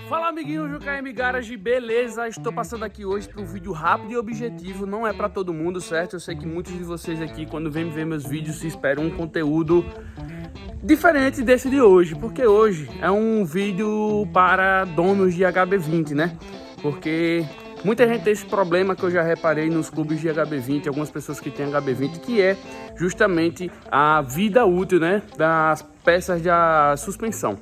Fala amiguinhos do KM Garage, beleza? Estou passando aqui hoje para um vídeo rápido e objetivo, não é para todo mundo, certo? Eu sei que muitos de vocês aqui, quando vêm ver meus vídeos, se esperam um conteúdo diferente desse de hoje, porque hoje é um vídeo para donos de HB20, né? Porque muita gente tem esse problema que eu já reparei nos clubes de HB20, algumas pessoas que têm HB20, que é justamente a vida útil, né, das peças de suspensão.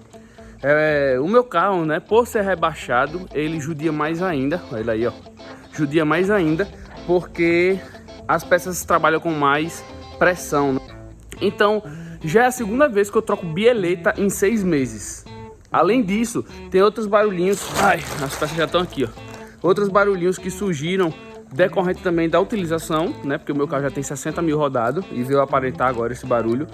O meu carro, né, por ser rebaixado, ele judia mais ainda, olha aí, ó, judia mais ainda, porque as peças trabalham com mais pressão, né? Então, já é a segunda vez que eu troco bieleta em 6 meses. Além disso, tem outros barulhinhos, ai, as peças já estão aqui, ó, outros barulhinhos que surgiram decorrente também da utilização, né, porque o meu carro já tem 60 mil rodado e veio aparentar agora esse barulho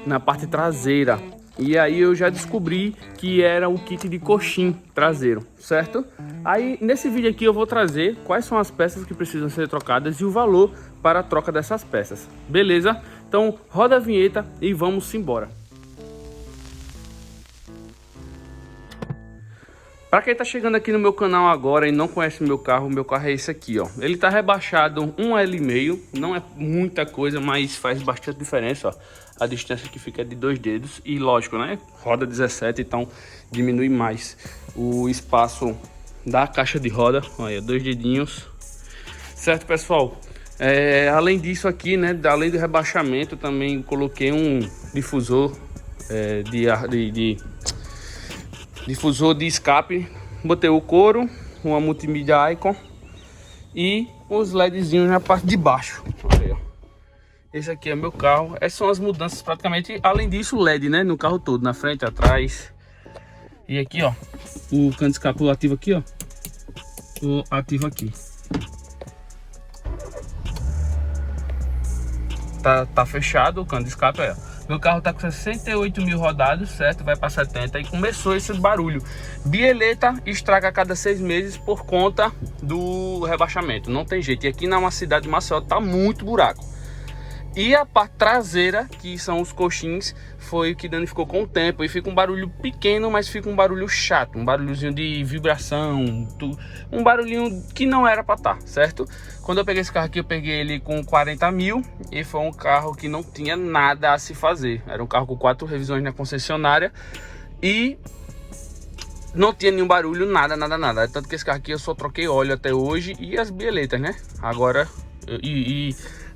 na parte traseira. E aí eu já descobri que era o kit de coxim traseiro, certo? Aí nesse vídeo aqui eu vou trazer quais são as peças que precisam ser trocadas e o valor para a troca dessas peças, beleza? Então roda a vinheta e vamos embora. Para quem tá chegando aqui no meu canal agora e não conhece o meu carro é esse aqui, ó. Ele tá rebaixado 1,5 L, não é muita coisa, mas faz bastante diferença, ó. A distância que fica é de 2 dedos e lógico, né? Roda 17, então diminui mais o espaço da caixa de roda. Olha, 2 dedinhos. Certo, pessoal? Além disso aqui, né? Além do rebaixamento, também coloquei um difusor difusor de escape. Botei o couro, uma multimídia Icon e os LEDzinhos na parte de baixo. Olha aí, ó. Esse aqui é meu carro. Essas são as mudanças praticamente. Além disso, LED, né? No carro todo, na frente, atrás. E aqui, ó, o cano de escape ativo aqui, ó. O ativo aqui. Tá fechado o cano de escape, ó. Meu carro tá com 68 mil rodados, certo? Vai para 70 e começou esse barulho. Bieleta estraga a cada 6 meses por conta do rebaixamento. Não tem jeito. E aqui na cidade de Maceió tá muito buraco. E a parte traseira, que são os coxins, foi o que danificou com o tempo. E fica um barulho pequeno, mas fica um barulho chato. Um barulhozinho de vibração. Um barulhinho que não era para estar, certo? Quando eu peguei esse carro aqui, eu peguei ele com 40 mil. E foi um carro que não tinha nada a se fazer. Era um carro com 4 revisões na concessionária. E não tinha nenhum barulho, nada. Tanto que esse carro aqui eu só troquei óleo até hoje. E as bieletas, né? Agora...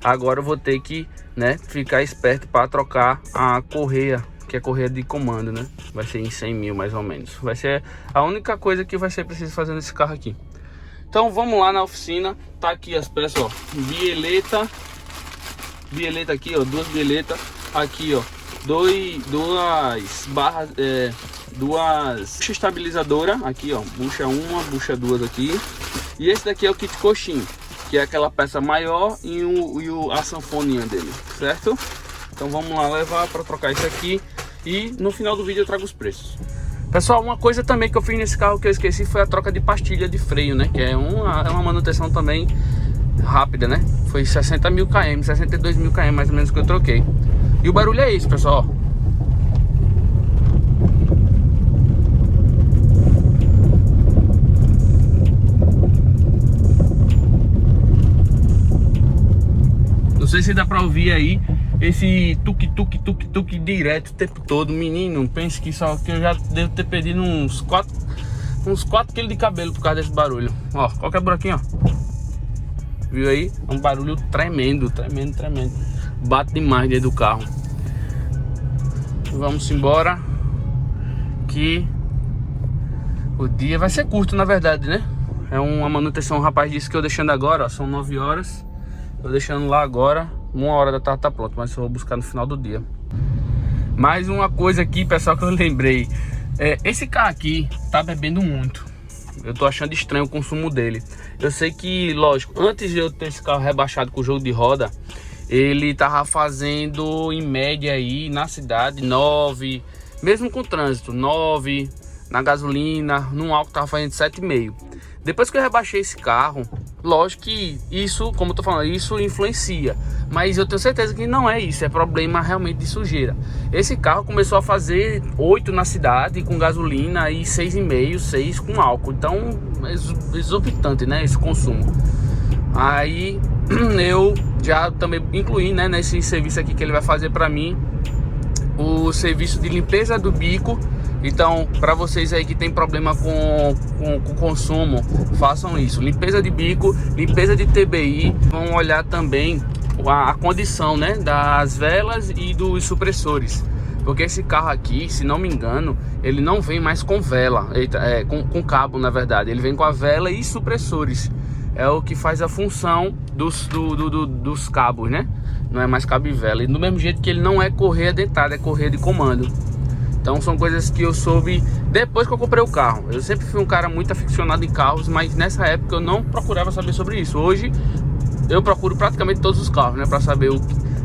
Agora eu vou ter que, né, ficar esperto para trocar a correia, que é a correia de comando, né? Vai ser em 100 mil mais ou menos. Vai ser a única coisa que vai ser preciso fazer nesse carro aqui. Então vamos lá na oficina. Tá aqui as peças, ó. Bieleta aqui, ó. 2 bieletas. Aqui, ó. Duas barras, duas estabilizadoras. Aqui, ó. Bucha 1, bucha 2 aqui. E esse daqui é o kit coxim, que é aquela peça maior e a sanfoninha dele, certo? Então vamos lá levar para trocar isso aqui e no final do vídeo eu trago os preços. Pessoal, uma coisa também que eu fiz nesse carro que eu esqueci foi a troca de pastilha de freio, né? Que é uma manutenção também rápida, né? Foi 60 mil km, 62 mil km mais ou menos que eu troquei. E o barulho é esse, pessoal, ó. Não sei se dá pra ouvir aí esse tuque direto o tempo todo. Menino, pense que só que eu já devo ter perdido uns 4 kg de cabelo por causa desse barulho. Ó, qualquer buraquinho, ó. Viu aí? É um barulho tremendo. Bate demais dentro do carro. Vamos embora, que o dia vai ser curto, na verdade, né? É uma manutenção, o rapaz disse que eu deixando agora, ó, são 9 horas. Tô deixando lá agora, 1 hora da tarde tá pronto, mas eu vou buscar no final do dia. Mais uma coisa aqui, pessoal, que eu lembrei. Esse carro aqui tá bebendo muito. Eu tô achando estranho o consumo dele. Eu sei que, lógico, antes de eu ter esse carro rebaixado com o jogo de roda, ele tava fazendo em média aí na cidade 9, mesmo com trânsito, 9 na gasolina, num álcool tava fazendo 7,5. Depois que eu rebaixei esse carro, lógico que isso, como eu tô falando, isso influencia. Mas eu tenho certeza que não é isso, é problema realmente de sujeira. Esse carro começou a fazer 8 na cidade com gasolina e 6,5, 6 com álcool. Então é exorbitante, né, esse consumo. Aí eu já também incluí, né, nesse serviço aqui que ele vai fazer para mim, o serviço de limpeza do bico. Então, para vocês aí que tem problema com consumo, façam isso. Limpeza de bico, limpeza de TBI. Vão olhar também a condição, né, das velas e dos supressores. Porque esse carro aqui, se não me engano, ele não vem mais com vela, com cabo, na verdade. Ele vem com a vela e supressores. É o que faz a função dos cabos, né? Não é mais cabo e vela. E do mesmo jeito que ele não é correia dentada, é correia de comando. Então são coisas que eu soube depois que eu comprei o carro. Eu sempre fui um cara muito aficionado em carros, mas nessa época eu não procurava saber sobre isso. Hoje eu procuro praticamente todos os carros, né, para saber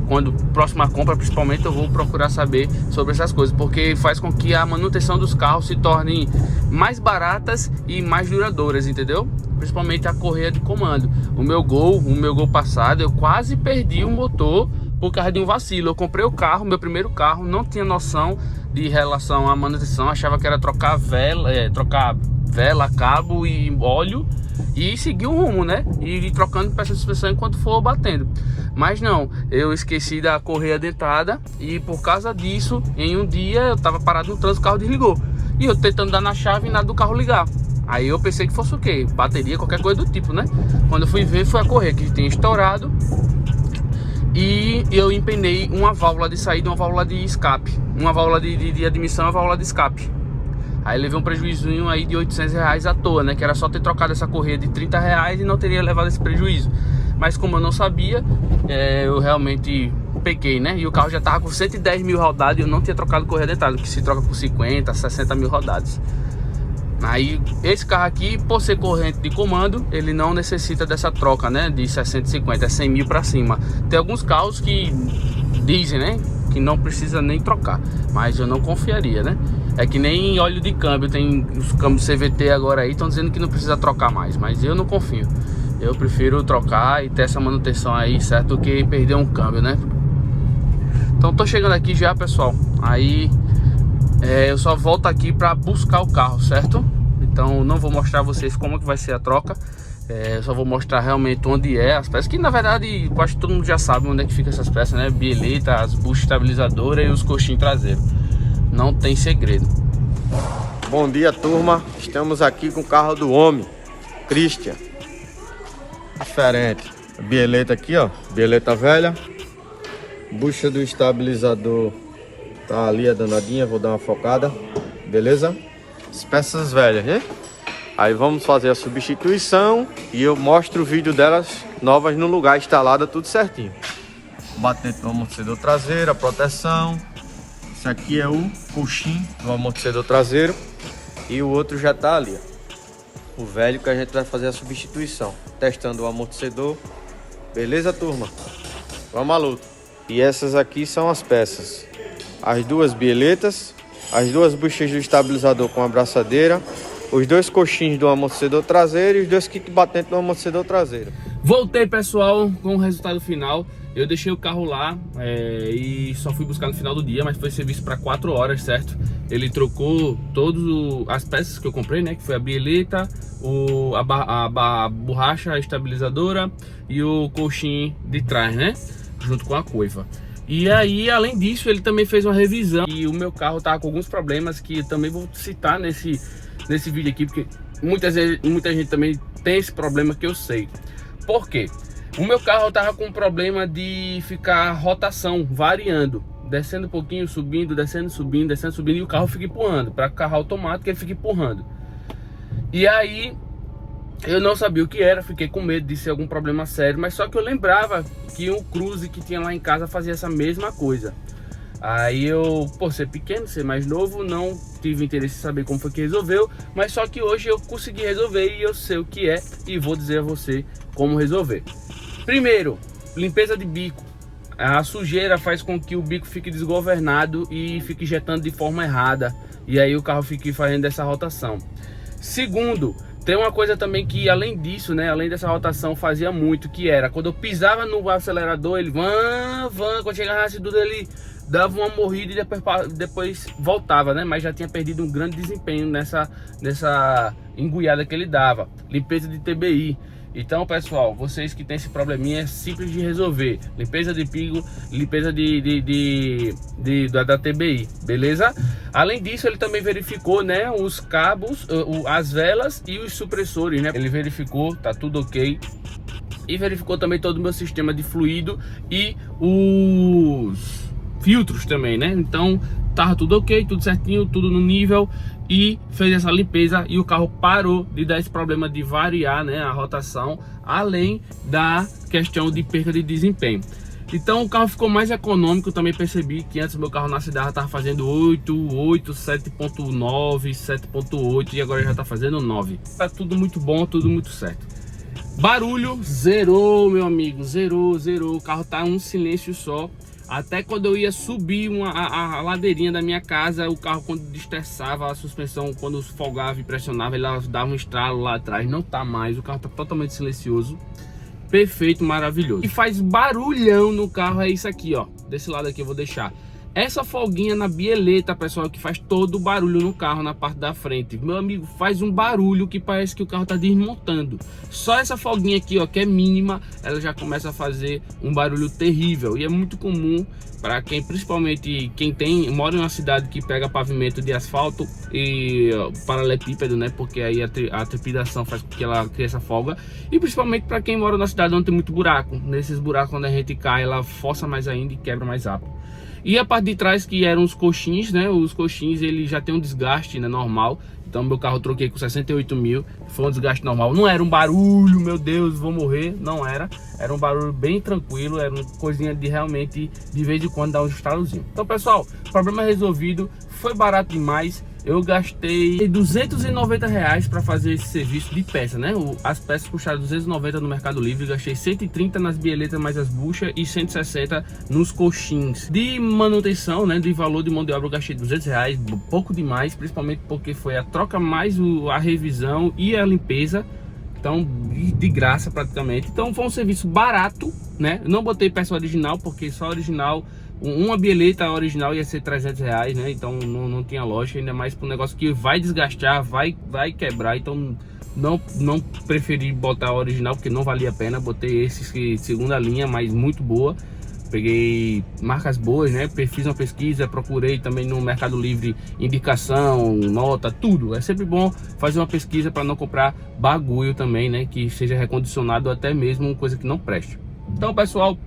quando próxima compra, principalmente, eu vou procurar saber sobre essas coisas, porque faz com que a manutenção dos carros se torne mais baratas e mais duradouras, entendeu? Principalmente a correia de comando. O meu Gol passado, eu quase perdi o motor por causa de um vacilo. Eu comprei o carro, meu primeiro carro, não tinha noção de relação à manutenção, achava que era trocar vela, cabo e óleo e seguir o rumo, né? E ir trocando peça de suspensão enquanto for batendo. Mas não, eu esqueci da correia dentada e por causa disso, em um dia eu tava parado no trânsito, o carro desligou. E eu tentando dar na chave e nada do carro ligar. Aí eu pensei que fosse o quê? Bateria, qualquer coisa do tipo, né? Quando eu fui ver, foi a correia que tinha estourado. E eu empenei uma válvula de saída e uma válvula de escape. Uma válvula de admissão e uma válvula de escape. Aí levei um prejuízo aí de R$800 à toa, né? Que era só ter trocado essa correia de R$30 e não teria levado esse prejuízo. Mas como eu não sabia, eu realmente pequei, né? E o carro já tava com 110 mil rodadas e eu não tinha trocado correia dentada, que se troca por 50, 60 mil rodadas. Aí esse carro aqui, por ser corrente de comando, ele não necessita dessa troca, né, de 60 e 50, é 100 mil para cima. Tem alguns carros que dizem, né, que não precisa nem trocar, mas eu não confiaria, né? É que nem óleo de câmbio, tem os câmbios CVT agora aí, estão dizendo que não precisa trocar mais, mas eu não confio. Eu prefiro trocar e ter essa manutenção aí, certo, do que perder um câmbio, né? Então tô chegando aqui já, pessoal. Aí eu só volto aqui para buscar o carro, certo? Então não vou mostrar a vocês como que vai ser a troca. Eu só vou mostrar realmente onde é as peças, que na verdade quase todo mundo já sabe onde é que fica essas peças, né? Bieleta, as buchas estabilizadoras e os coxinhos traseiros. Não tem segredo. Bom dia, turma. Estamos aqui com o carro do homem, Christian. Diferente. A bieleta aqui, ó, bieleta velha. Bucha do estabilizador tá ali, a danadinha, vou dar uma focada. Beleza? As peças velhas, né? Aí vamos fazer a substituição e eu mostro o vídeo delas novas no lugar, instalada, tudo certinho. Batente do amortecedor traseiro, a proteção. Esse aqui é o coxim do amortecedor traseiro e o outro já tá ali, ó. O velho que a gente vai fazer a substituição. Testando o amortecedor. Beleza, turma? Vamos à luta. E essas aqui são as peças. As duas bieletas, as duas buchas do estabilizador com a abraçadeira, os dois coxins do amortecedor traseiro e os dois kick batentes do amortecedor traseiro. Voltei, pessoal, com o resultado final. Eu deixei o carro lá e só fui buscar no final do dia, mas foi serviço para 4 horas, certo? Ele trocou todas as peças que eu comprei, né? Que foi a bieleta, a borracha estabilizadora e o coxim de trás, né? Junto com a coifa. E aí, além disso, ele também fez uma revisão e o meu carro tava com alguns problemas que eu também vou citar nesse vídeo aqui, porque muita gente também tem esse problema que eu sei. Por quê? O meu carro tava com um problema de ficar rotação variando, descendo um pouquinho, subindo, descendo, subindo, descendo, subindo, e o carro fica empurrando. Para carro automático ele fica empurrando. E aí eu não sabia o que era, fiquei com medo de ser algum problema sério, mas só que eu lembrava que um Cruze que tinha lá em casa fazia essa mesma coisa. Aí eu, por ser pequeno, ser mais novo, não tive interesse em saber como foi que resolveu, mas só que hoje eu consegui resolver e eu sei o que é e vou dizer a você como resolver. Primeiro, limpeza de bico. A sujeira faz com que o bico fique desgovernado e fique injetando de forma errada e aí o carro fica fazendo essa rotação. Segundo, tem uma coisa também que além disso, né, além dessa rotação fazia muito, que era quando eu pisava no acelerador, ele quando chegava na altitude ele dava uma morrida e depois voltava, né, mas já tinha perdido um grande desempenho nessa enguiada que ele dava. Limpeza de TBI. Então, pessoal, vocês que tem esse probleminha é simples de resolver. Limpeza de pingo, limpeza da TBI, beleza? Além disso, ele também verificou, né, os cabos, as velas e os supressores, né? Ele verificou, tá tudo ok. E verificou também todo o meu sistema de fluido e os filtros também, né? Então, tava tudo ok, tudo certinho, tudo no nível. E fez essa limpeza e o carro parou de dar esse problema de variar, né, a rotação, além da questão de perda de desempenho. Então o carro ficou mais econômico. Também percebi que antes o meu carro na cidade estava fazendo 8, 7.9, 7.8 e agora já está fazendo 9. Tá tudo muito bom, tudo muito certo. Barulho zerou, meu amigo, zerou. O carro tá um silêncio só. Até quando eu ia subir a ladeirinha da minha casa, o carro, quando destressava a suspensão, quando folgava e pressionava, ele dava um estralo lá atrás. Não tá mais, o carro tá totalmente silencioso. Perfeito, maravilhoso. E faz barulhão no carro, é isso aqui, ó. Desse lado aqui eu vou deixar. Essa folguinha na bieleta, pessoal, que faz todo o barulho no carro na parte da frente. Meu amigo, faz um barulho que parece que o carro tá desmontando. Só essa folguinha aqui, ó, que é mínima, ela já começa a fazer um barulho terrível. E é muito comum para quem, principalmente quem mora em uma cidade que pega pavimento de asfalto e paralelepípedo, né? Porque aí a trepidação faz com que ela crie essa folga. E principalmente para quem mora na cidade onde tem muito buraco. Nesses buracos, quando a gente cai, ela força mais ainda e quebra mais rápido. E a parte de trás, que eram os coxins, né? Os coxins, ele já tem um desgaste, né, normal. Então meu carro eu troquei com 68 mil. Foi um desgaste normal. Não era um barulho, meu Deus, vou morrer. Não era. Era um barulho bem tranquilo. Era uma coisinha de realmente, de vez em quando, dar um estalozinho. Então, pessoal, problema resolvido. Foi barato demais. Eu gastei R$290 para fazer esse serviço de peça, né? As peças custaram 290 no Mercado Livre. Gastei 130 nas bieletas mais as buchas e 160 nos coxins. De manutenção, né? De valor de mão de obra, eu gastei R$200, pouco demais, principalmente porque foi a troca mais a revisão e a limpeza. Então, de graça praticamente. Então foi um serviço barato, né? Eu não botei peça original, porque só original, uma bieleta original ia ser R$300, né? Então não tinha lógica, ainda mais para um negócio que vai desgastar, vai quebrar. Então não preferi botar a original, porque não valia a pena. Botei esse segunda linha, mas muito boa. Peguei marcas boas, né? Fiz uma pesquisa, procurei também no Mercado Livre indicação, nota, tudo. É sempre bom fazer uma pesquisa para não comprar bagulho também, né? Que seja recondicionado ou até mesmo coisa que não preste. Então, pessoal,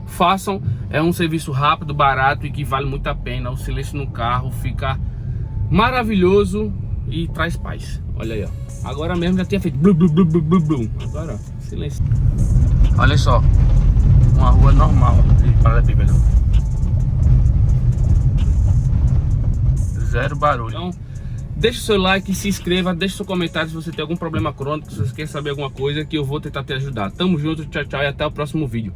façam. É um serviço rápido, barato e que vale muito a pena. O silêncio no carro fica maravilhoso e traz paz. Olha aí, ó. Agora mesmo já tinha feito blum, blum, blum, blum, blum. Agora, ó, silêncio. Olha só. Uma rua normal de paralelepípedo. Zero barulho. Então, deixa o seu like, se inscreva, deixa o seu comentário se você tem algum problema crônico, se você quer saber alguma coisa, que eu vou tentar te ajudar. Tamo junto, tchau, tchau e até o próximo vídeo.